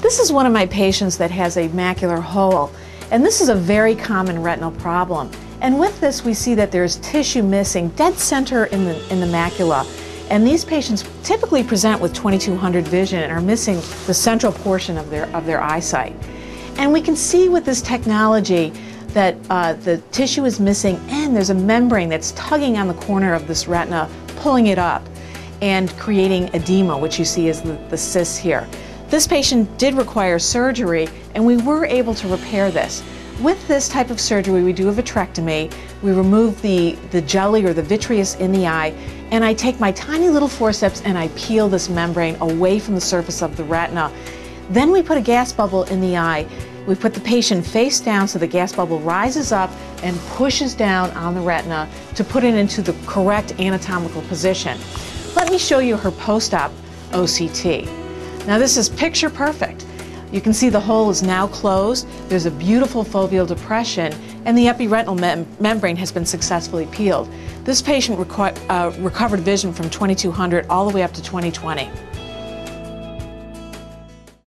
This is one of my patients that has a macular hole, and this is a very common retinal problem. And with this, we see that there's tissue missing dead center in the macula. And these patients typically present with 2200 vision and are missing the central portion of their eyesight. And we can see with this technology that the tissue is missing and there's a membrane that's tugging on the corner of this retina, pulling it up and creating edema, which you see as the cysts here. This patient did require surgery, and we were able to repair this. With this type of surgery, we do a vitrectomy. We remove the jelly or the vitreous in the eye, and I take my tiny little forceps and I peel this membrane away from the surface of the retina. Then we put a gas bubble in the eye. We put the patient face down so the gas bubble rises up and pushes down on the retina to put it into the correct anatomical position. Let me show you her post-op OCT. Now this is picture perfect. You can see the hole is now closed, there's a beautiful foveal depression, and the epiretinal membrane has been successfully peeled. This patient recovered vision from 2200 all the way up to 2020.